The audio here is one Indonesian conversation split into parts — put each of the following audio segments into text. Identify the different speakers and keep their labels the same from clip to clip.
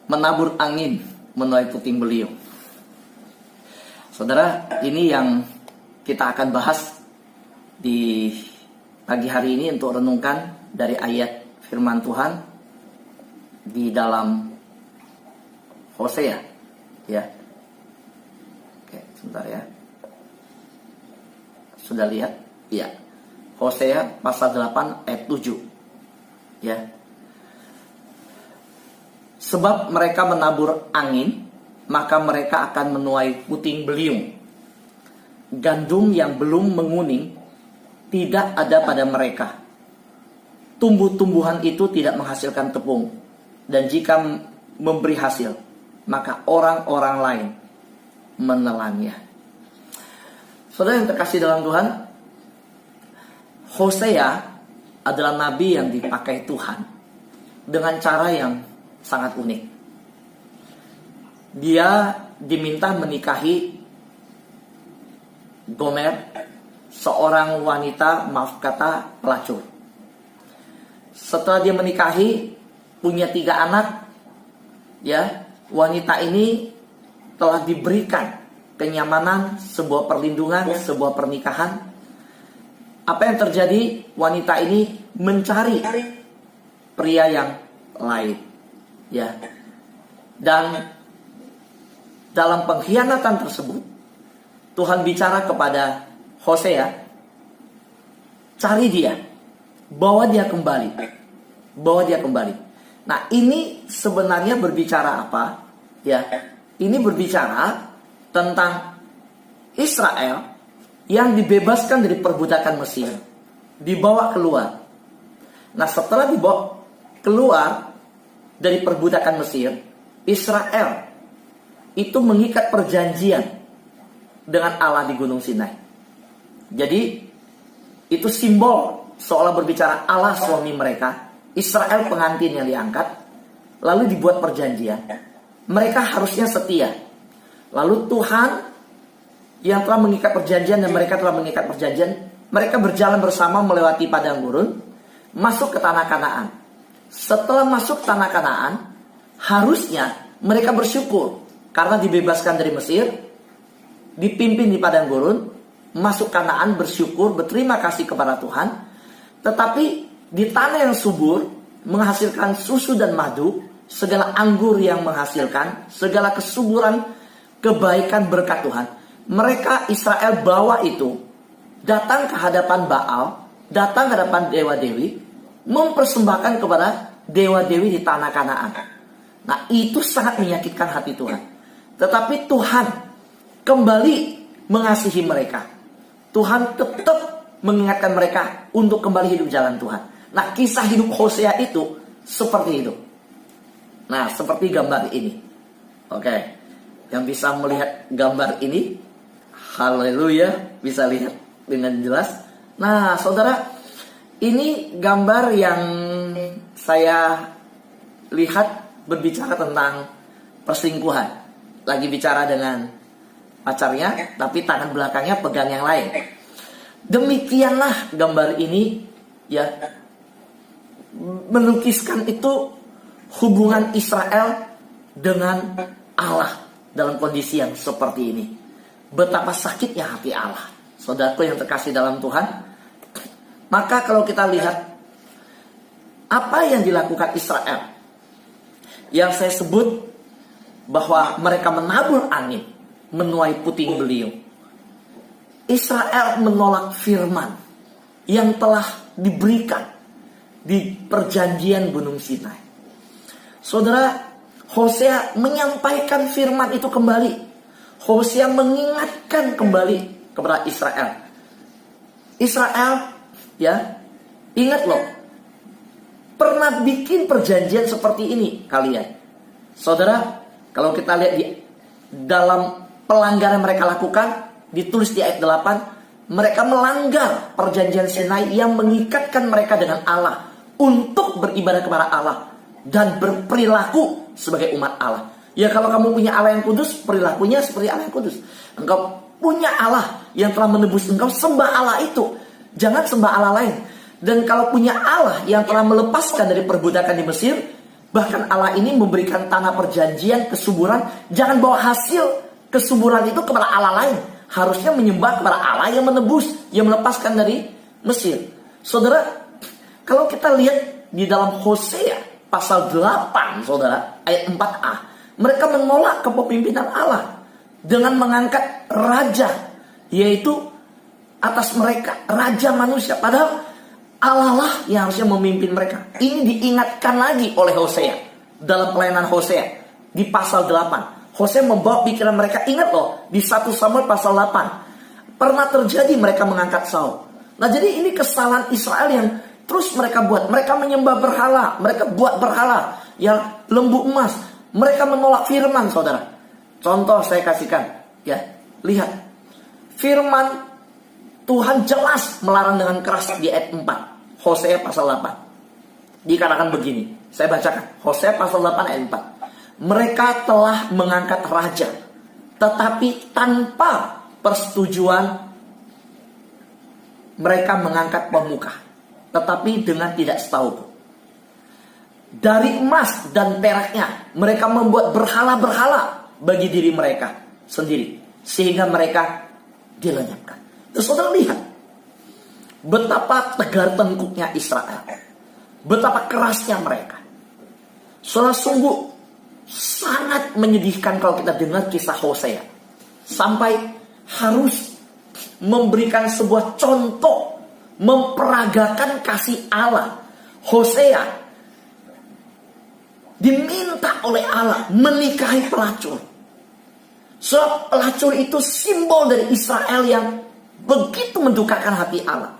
Speaker 1: menabur angin menuai puting beliung. Saudara, ini yang kita akan bahas di pagi hari ini untuk renungkan dari ayat firman Tuhan di dalam Hosea, ya. Oke, sebentar ya. Sudah lihat? Ya. Hosea pasal 8 ayat 7. Ya. Sebab mereka menabur angin, maka mereka akan menuai puting beliung. Gandum yang belum menguning tidak ada pada mereka. Tumbuh-tumbuhan itu tidak menghasilkan tepung. Dan jika memberi hasil, maka orang-orang lain menelannya. Saudara yang terkasih dalam Tuhan, Hosea adalah nabi yang dipakai Tuhan dengan cara yang sangat unik. Dia diminta menikahi Gomer, seorang wanita, maaf kata, pelacur. Setelah dia menikahi, punya 3 anak, ya, wanita ini telah diberikan kenyamanan, sebuah perlindungan, sebuah pernikahan. Apa yang terjadi? Wanita ini mencari pria yang lain, ya. Dan dalam pengkhianatan tersebut, Tuhan bicara kepada Hosea, cari dia, bawa dia kembali, bawa dia kembali. Nah, ini sebenarnya berbicara apa? Ya, ini berbicara tentang Israel yang dibebaskan dari perbudakan Mesir, dibawa keluar. Nah, setelah dibawa keluar dari perbudakan Mesir, Israel itu mengikat perjanjian dengan Allah di Gunung Sinai. Jadi itu simbol seolah berbicara Allah suami mereka, Israel pengantin yang diangkat, lalu dibuat perjanjian. Mereka harusnya setia. Lalu Tuhan yang telah mengikat perjanjian dan mereka telah mengikat perjanjian, mereka berjalan bersama melewati padang gurun, masuk ke tanah Kanaan. Setelah masuk tanah Kanaan, harusnya mereka bersyukur karena dibebaskan dari Mesir, dipimpin di padang gurun, masuk Kanaan, bersyukur, berterima kasih kepada Tuhan. Tetapi di tanah yang subur, menghasilkan susu dan madu, segala anggur yang menghasilkan, segala kesuburan, kebaikan berkat Tuhan, mereka Israel bawa itu, datang ke hadapan Baal, datang ke hadapan dewa-dewi, mempersembahkan kepada dewa-dewi di tanah Kanaan. Nah, itu sangat menyakitkan hati Tuhan. Tetapi Tuhan kembali mengasihi mereka. Tuhan tetap mengingatkan mereka untuk kembali hidup jalan Tuhan. Nah, kisah hidup Hosea itu seperti itu. Nah, seperti gambar ini. Oke. Yang bisa melihat gambar ini, haleluya, bisa lihat dengan jelas. Nah, saudara, ini gambar yang saya lihat berbicara tentang perselingkuhan. Lagi bicara dengan pacarnya, tapi tangan belakangnya pegang yang lain. Demikianlah gambar ini, ya, melukiskan itu hubungan Israel dengan Allah dalam kondisi yang seperti ini. Betapa sakitnya hati Allah. Saudaraku yang terkasih dalam Tuhan, maka kalau kita lihat apa yang dilakukan Israel, yang saya sebut bahwa mereka menabur angin, menuai puting beliung. Israel menolak firman yang telah diberikan di perjanjian Gunung Sinai. Saudara, Hosea menyampaikan firman itu kembali. Hosea mengingatkan kembali kepada Israel. Israel, ya, ingat loh, pernah bikin perjanjian seperti ini kalian. Saudara, kalau kita lihat di dalam pelanggaran mereka lakukan, ditulis di ayat 8, mereka melanggar perjanjian Sinai yang mengikatkan mereka dengan Allah untuk beribadah kepada Allah dan berperilaku sebagai umat Allah. Ya, kalau kamu punya Allah yang kudus, perilakunya seperti Allah yang kudus. Engkau punya Allah yang telah menebus engkau, sembah Allah itu. Jangan sembah Allah lain. Dan kalau punya Allah yang telah melepaskan dari perbudakan di Mesir, Bahkan Allah ini memberikan tanah perjanjian, kesuburan. Jangan bawa hasil kesuburan itu kepada Allah lain. Harusnya menyembah kepada Allah yang menebus, yang melepaskan dari Mesir. Saudara, kalau kita lihat di dalam Hosea pasal 8, saudara, ayat 4a. Mereka menolak kepemimpinan Allah dengan mengangkat raja, yaitu atas mereka, raja manusia. Padahal Allah lah yang harusnya memimpin mereka. Ini diingatkan lagi oleh Hosea dalam pelayanan Hosea di pasal 8. Hosea membawa pikiran mereka, ingat loh, di 1 Samuel pasal 8 pernah terjadi mereka mengangkat Saul. Nah, jadi ini kesalahan Israel yang terus mereka buat. Mereka menyembah berhala, mereka buat berhala yang lembu emas. Mereka menolak firman, saudara. Contoh saya kasihkan, ya. Lihat. Firman Tuhan jelas melarang dengan keras di ayat 4. Hosea pasal 8. Dikatakan begini. Saya bacakan. Hosea pasal 8 ayat 4. Mereka telah mengangkat raja, tetapi tanpa persetujuan. Mereka mengangkat pemuka, tetapi dengan tidak setahu. Dari emas dan peraknya, mereka membuat berhala-berhala bagi diri mereka sendiri, sehingga mereka dilenyapkan. Terus saudara lihat betapa tegar tengkuknya Israel, betapa kerasnya mereka. Saudara, sungguh sangat menyedihkan kalau kita dengar kisah Hosea, sampai harus memberikan sebuah contoh, memperagakan kasih Allah. Hosea diminta oleh Allah menikahi pelacur. Sebab pelacur itu simbol dari Israel yang begitu mendukakan hati Allah.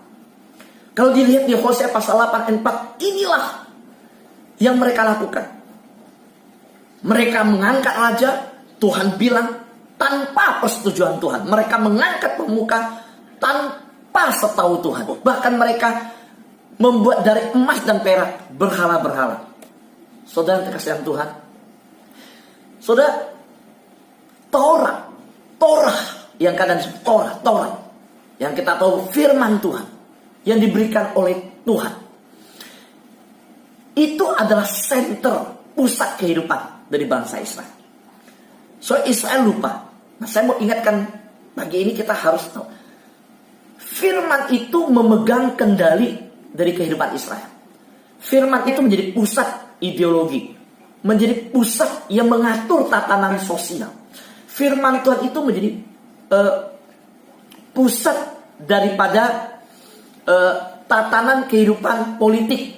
Speaker 1: Kalau dilihat di Hosea pasal 8 ayat 4, inilah yang mereka lakukan. Mereka mengangkat raja, Tuhan bilang tanpa persetujuan Tuhan. Mereka mengangkat pemuka tanpa setahu Tuhan. Bahkan mereka membuat dari emas dan perak berhala-berhala. Saudara terkasih Tuhan, saudara, Torah yang kadang disebut Torah yang kita tahu firman Tuhan yang diberikan oleh Tuhan, itu adalah center, pusat kehidupan dari bangsa Israel. So Israel lupa. Nah, saya mau ingatkan pagi ini, kita harus tahu firman itu memegang kendali dari kehidupan Israel. Firman itu menjadi pusat ideologi, menjadi pusat yang mengatur tatanan sosial. Firman Tuhan itu menjadi pusat daripada tatanan kehidupan politik.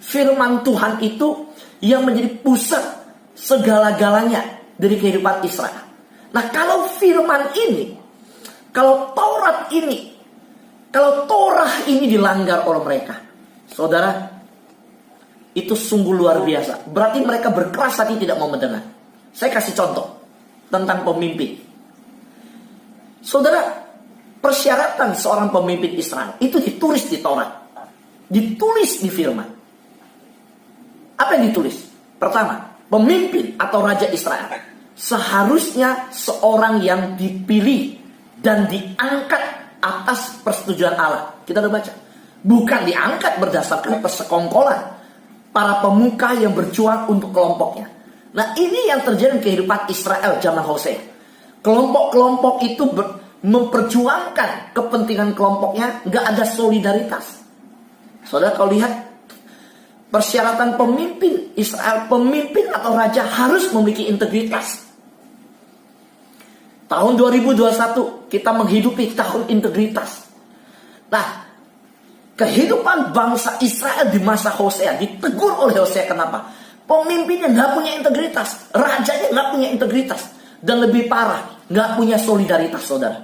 Speaker 1: Firman Tuhan itu yang menjadi pusat segala-galanya dari kehidupan Israel. Nah, kalau firman ini, kalau Taurat ini, kalau Torah ini dilanggar oleh mereka, saudara, itu sungguh luar biasa. Berarti mereka berkeras hati tidak mau mendengar. Saya kasih contoh tentang pemimpin. Saudara, persyaratan seorang pemimpin Israel itu ditulis di Taurat, ditulis di firman. Apa yang ditulis? Pertama, pemimpin atau raja Israel seharusnya seorang yang dipilih dan diangkat atas persetujuan Allah. Kita udah baca. Bukan diangkat berdasarkan persekongkolan para pemuka yang berjuang untuk kelompoknya. Nah, ini yang terjadi di kehidupan Israel zaman Hosea. Kelompok-kelompok itu memperjuangkan kepentingan kelompoknya, nggak ada solidaritas. Saudara, kalau lihat persyaratan pemimpin Israel, pemimpin atau raja harus memiliki integritas. Tahun 2021 kita menghidupi tahun integritas. Nah, kehidupan bangsa Israel di masa Hosea ditegur oleh Hosea. Kenapa? Pemimpinnya nggak punya integritas, rajanya nggak punya integritas, dan lebih parah, nggak punya solidaritas, saudara.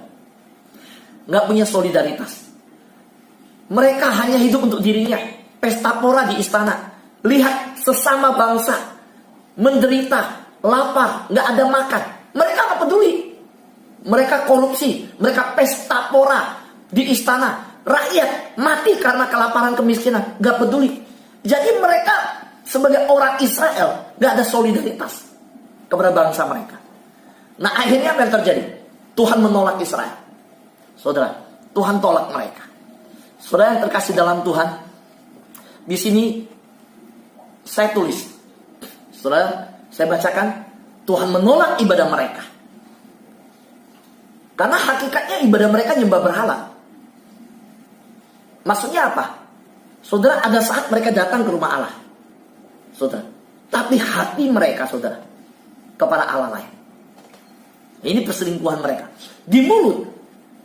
Speaker 1: Nggak punya solidaritas. Mereka hanya hidup untuk dirinya. Pesta pora di istana. Lihat sesama bangsa menderita, lapar, nggak ada makan. Mereka nggak peduli. Mereka korupsi, mereka pesta pora di istana. Rakyat mati karena kelaparan, kemiskinan, nggak peduli. Jadi mereka sebagai orang Israel gak ada solidaritas kepada bangsa mereka. Nah, akhirnya apa yang terjadi? Tuhan menolak Israel. Saudara, Tuhan tolak mereka. Saudara yang terkasih dalam Tuhan, di sini saya tulis Saudara, saya bacakan, Tuhan menolak ibadah mereka. Karena hakikatnya ibadah mereka nyembah berhala. Maksudnya apa? Saudara, ada saat mereka datang ke rumah Allah. Saudara, tapi hati mereka, saudara, kepada Allah lain. Ini perselingkuhan mereka. Di mulut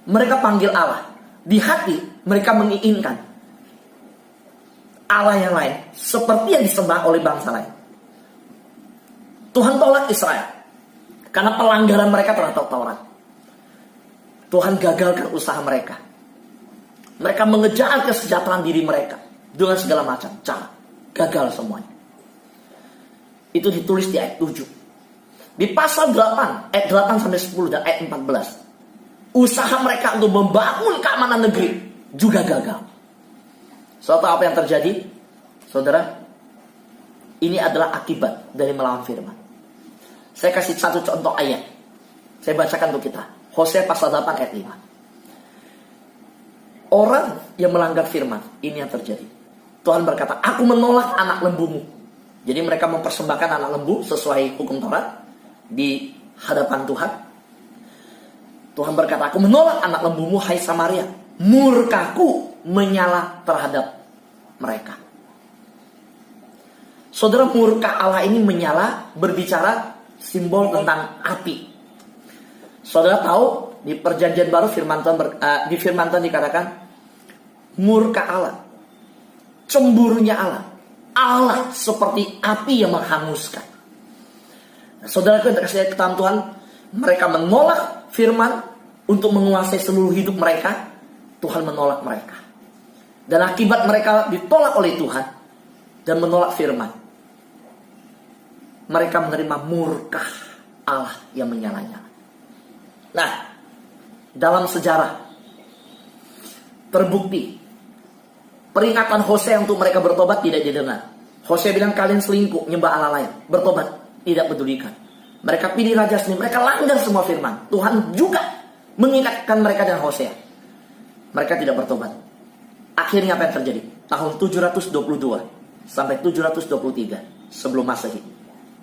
Speaker 1: mereka panggil Allah, di hati mereka menginginkan Allah yang lain, seperti yang disembah oleh bangsa lain. Tuhan tolak Israel karena pelanggaran mereka terhadap Taurat. Tuhan gagalkan usaha mereka. Mereka mengejar kesejahteraan diri mereka dengan segala macam cara. Gagal semuanya. Itu ditulis di ayat 7. Di pasal 8, ayat 8 sampai 10 dan ayat 14. Usaha mereka untuk membangun keamanan negeri juga gagal. Saudara, apa yang terjadi? Saudara, ini adalah akibat dari melawan firman. Saya kasih satu contoh ayat. Saya bacakan untuk kita. Hosea pasal 8 ayat 5. Orang yang melanggar firman, ini yang terjadi. Tuhan berkata, aku menolak anak lembumu. Jadi mereka mempersembahkan anak lembu sesuai hukum Taurat di hadapan Tuhan. Tuhan berkata, aku menolak anak lembumu, hai Samaria. Murkaku menyala terhadap mereka. Saudara, murka Allah ini menyala, berbicara simbol tentang api. Saudara tahu di Perjanjian Baru di firman Tuhan dikatakan murka Allah, cemburunya Allah. Allah seperti api yang menghanguskan. Nah, saudara yang terkasih dalam Tuhan, mereka menolak firman untuk menguasai seluruh hidup mereka. Tuhan menolak mereka. Dan akibat mereka ditolak oleh Tuhan dan menolak firman, mereka menerima murka Allah yang menyala-nyala. Nah, dalam sejarah terbukti peringatan Hosea untuk mereka bertobat tidak didengar. Hosea bilang kalian selingkuh, nyembah Allah lain, bertobat, tidak pedulikan. Mereka pilih raja sendiri, mereka langgar semua firman. Tuhan juga mengingatkan mereka dan Hosea. Mereka tidak bertobat. Akhirnya apa yang terjadi? Tahun 722 sampai 723 sebelum Masehi,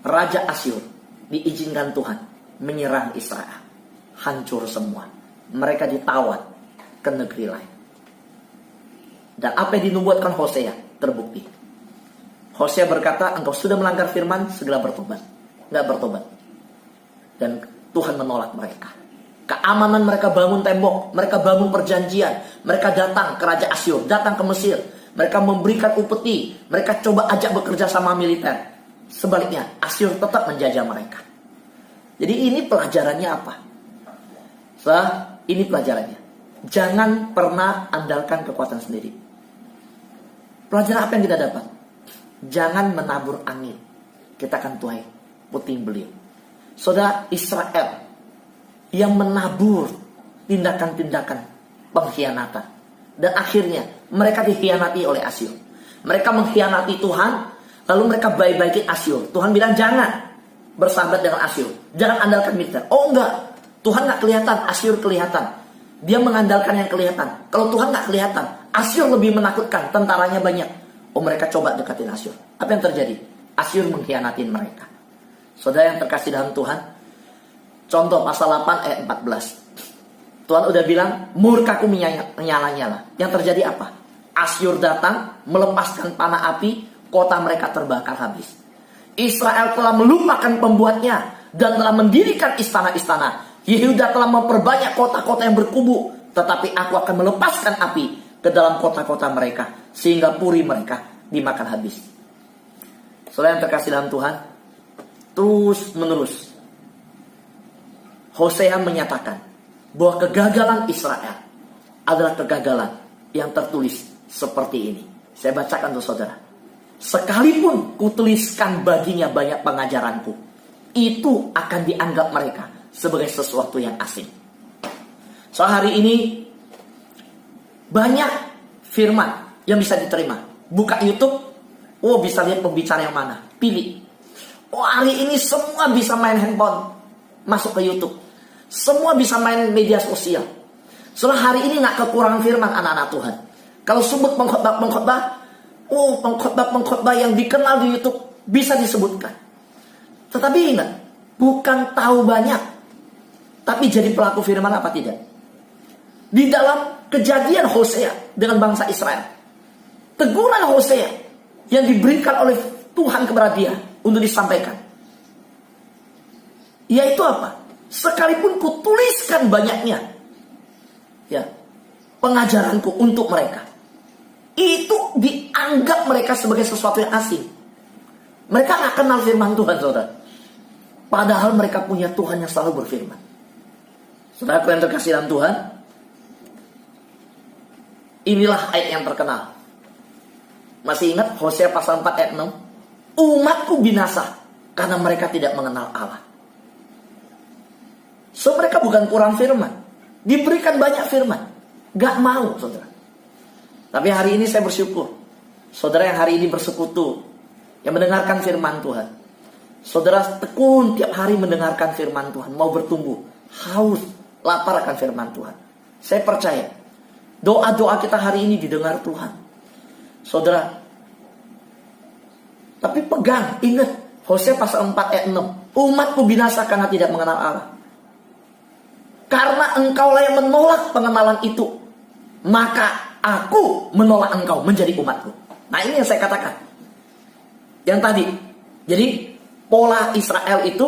Speaker 1: Raja Asyur diizinkan Tuhan menyerang Israel. Hancur semua. Mereka ditawan ke negeri lain. Dan apa yang dinubuatkan Hosea terbukti. Hosea berkata, engkau sudah melanggar firman, segera bertobat. Nggak bertobat. Dan Tuhan menolak mereka. Keamanan mereka bangun tembok, mereka bangun perjanjian, mereka datang ke Raja Asyur, datang ke Mesir. Mereka memberikan upeti, mereka coba ajak bekerja sama militer. Sebaliknya, Asyur tetap menjajah mereka. Jadi ini pelajarannya apa? Ini pelajarannya. Jangan pernah andalkan kekuatan sendiri. Pelajaran apa yang kita dapat? Jangan menabur angin. Kita akan tuai puting beliung. Saudara, Israel yang menabur tindakan-tindakan pengkhianatan. Dan akhirnya mereka dikhianati oleh Asyur. Mereka mengkhianati Tuhan, lalu mereka baik-baikin Asyur. Tuhan bilang jangan bersahabat dengan Asyur. Jangan andalkan militer. Oh enggak, Tuhan gak kelihatan, Asyur kelihatan. Dia mengandalkan yang kelihatan. Kalau Tuhan gak kelihatan, Asyur lebih menakutkan, tentaranya banyak. Oh, mereka coba dekatin Asyur. Apa yang terjadi? Asyur mengkhianatin mereka. Saudara yang terkasih dalam Tuhan, contoh pasal 8 ayat 14. Tuhan udah bilang, murkaku menyala-nyala. Yang terjadi apa? Asyur datang, melepaskan panah api, kota mereka terbakar habis. Israel telah melupakan pembuatnya dan telah mendirikan istana-istana. Yehuda telah memperbanyak kota-kota yang berkubu, tetapi aku akan melepaskan api ke dalam kota-kota mereka, sehingga puri mereka dimakan habis. Saudara yang terkasih dalam Tuhan, terus menerus Hosea menyatakan bahwa kegagalan Israel adalah kegagalan yang tertulis seperti ini. Saya bacakan untuk saudara. Sekalipun kutuliskan baginya banyak pengajaranku, itu akan dianggap mereka sebagai sesuatu yang asing. So hari ini banyak firman yang bisa diterima. Buka YouTube, oh bisa lihat pembicara yang mana, pilih. Oh hari ini semua bisa main handphone, masuk ke YouTube. Semua bisa main media sosial. Soalnya hari ini gak kekurangan firman anak-anak Tuhan. Kalau sebut pengkhotbah, oh pengkhotbah yang dikenal di YouTube bisa disebutkan. Tetapi ingat, bukan tahu banyak, tapi jadi pelaku firman apa tidak? Di dalam kejadian Hosea dengan bangsa Israel, teguran Hosea yang diberikan oleh Tuhan kepada dia untuk disampaikan, yaitu apa? Sekalipun kutuliskan banyaknya ya pengajaranku untuk mereka, itu dianggap mereka sebagai sesuatu yang asing. Mereka gak kenal firman Tuhan, saudara. Padahal mereka punya Tuhan yang selalu berfirman. Saudara yang terkasih dalam Tuhan, inilah ayat yang terkenal. Masih ingat Hosea pasal 4 ayat 6? Umatku binasa karena mereka tidak mengenal Allah. So mereka bukan kurang firman, diberikan banyak firman, gak mau, saudara. Tapi hari ini saya bersyukur, saudara yang hari ini bersekutu, yang mendengarkan firman Tuhan. Saudara tekun tiap hari mendengarkan firman Tuhan, mau bertumbuh, haus, lapar akan firman Tuhan. Saya percaya doa-doa kita hari ini didengar Tuhan, saudara. Tapi pegang, ingat Hosea pasal 4 ayat 6. Umatku binasa karena tidak mengenal Allah. Karena engkaulah yang menolak pengenalan itu, maka aku menolak engkau menjadi umatku. Nah, ini yang saya katakan, yang tadi. Jadi pola Israel itu,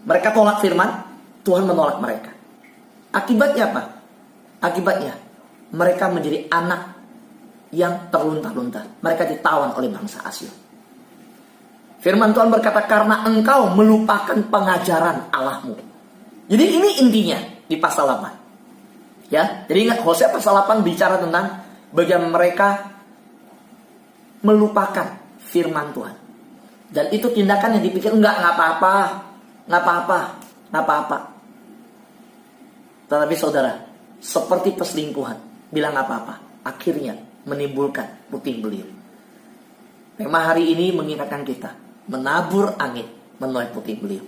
Speaker 1: mereka tolak firman, Tuhan menolak mereka. Akibatnya apa? Akibatnya mereka menjadi anak yang terlunta-lunta. Mereka ditawan oleh bangsa Asyur. Firman Tuhan berkata, karena engkau melupakan pengajaran Allahmu. Jadi ini intinya di pasal 8. Ya, jadi ingat Hosea pasal 8 bicara tentang bagaimana mereka melupakan firman Tuhan. Dan itu tindakan yang dipikir enggak apa-apa. Tetapi saudara, seperti perselingkuhan, bilang apa-apa, akhirnya menimbulkan puting beliung. Tema hari ini mengingatkan kita, menabur angin menuai puting beliung.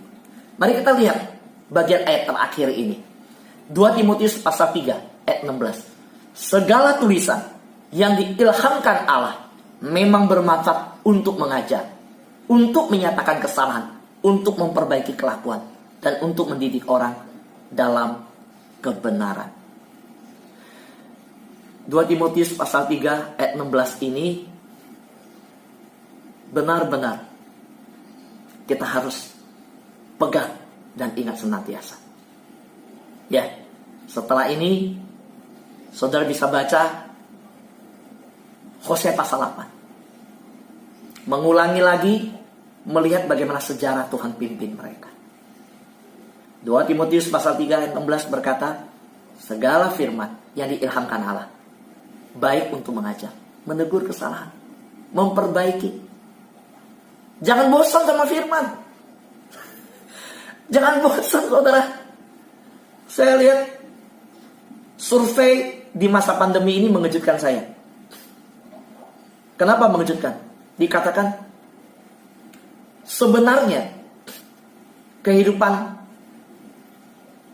Speaker 1: Mari kita lihat bagian ayat terakhir ini. 2 Timotius pasal 3 ayat 16. Segala tulisan yang diilhamkan Allah memang bermanfaat untuk mengajar, untuk menyatakan kesalahan, untuk memperbaiki kelakuan, dan untuk mendidik orang dalam kebenaran. 2 Timotius pasal 3 ayat 16 ini benar-benar kita harus pegang dan ingat senantiasa. Ya, setelah ini saudara bisa baca Hosea pasal 8. Mengulangi lagi, melihat bagaimana sejarah Tuhan pimpin mereka. 2 Timotius pasal 3 ayat 16 berkata, segala firman yang diilhamkan Allah baik untuk mengajar, menegur kesalahan, memperbaiki. Jangan bosan sama firman. Jangan bosan, saudara. Saya lihat survei di masa pandemi ini mengejutkan saya. Kenapa mengejutkan? Dikatakan sebenarnya kehidupan,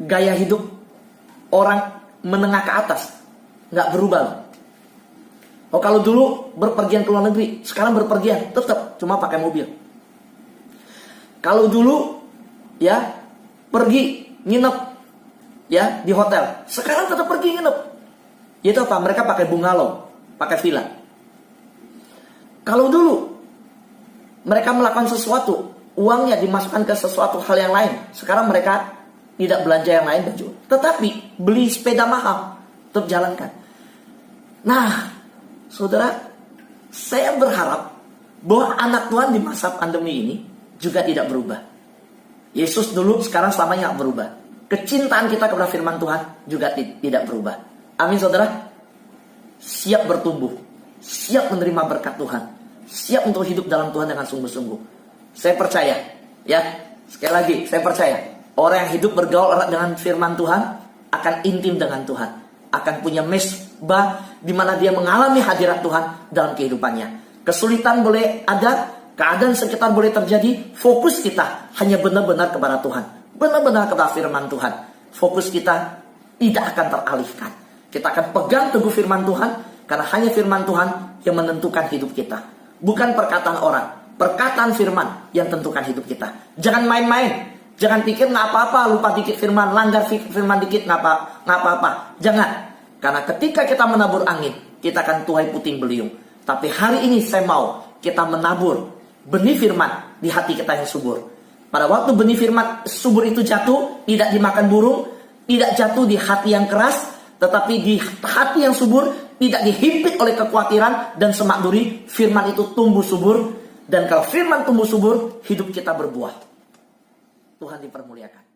Speaker 1: gaya hidup orang menengah ke atas nggak berubah loh. Oh, kalau dulu berpergian ke luar negeri, sekarang berpergian tetap cuma pakai mobil. Kalau dulu ya pergi nginep ya di hotel, sekarang tetap pergi nginep. Itu apa? Mereka pakai bungalow, pakai villa. Kalau dulu mereka melakukan sesuatu, uangnya dimasukkan ke sesuatu hal yang lain. Sekarang mereka tidak belanja yang lain baju, tetapi beli sepeda mahal, tetap jalankan. Nah, saudara, saya berharap bahwa anak Tuhan di masa pandemi ini juga tidak berubah. Yesus dulu, sekarang selamanya berubah. Kecintaan kita kepada firman Tuhan juga tidak berubah. Amin, saudara. Siap bertumbuh, siap menerima berkat Tuhan, siap untuk hidup dalam Tuhan dengan sungguh-sungguh. Saya percaya, ya, sekali lagi, saya percaya orang yang hidup bergaul erat dengan firman Tuhan akan intim dengan Tuhan, akan punya mesbah di mana dia mengalami hadirat Tuhan dalam kehidupannya. Kesulitan boleh ada, keadaan sekitar boleh terjadi, fokus kita hanya benar-benar kepada Tuhan, benar-benar kepada firman Tuhan. Fokus kita tidak akan teralihkan. Kita akan pegang teguh firman Tuhan, karena hanya firman Tuhan yang menentukan hidup kita, bukan perkataan orang,
Speaker 2: perkataan firman yang tentukan hidup kita. Jangan main-main. Jangan pikir nggak apa-apa, lupa dikit firman, langgar firman dikit nggak apa-apa. Jangan. Karena ketika kita menabur angin, kita akan tuai puting beliung. Tapi hari ini saya mau kita menabur benih firman di hati kita yang subur. Pada waktu benih firman subur itu jatuh, tidak dimakan burung, tidak jatuh di hati yang keras, tetapi di hati yang subur, tidak dihimpit oleh kekhawatiran dan semak duri, firman itu tumbuh subur. Dan kalau firman tumbuh subur, hidup kita berbuah. Tuhan dipermuliakan.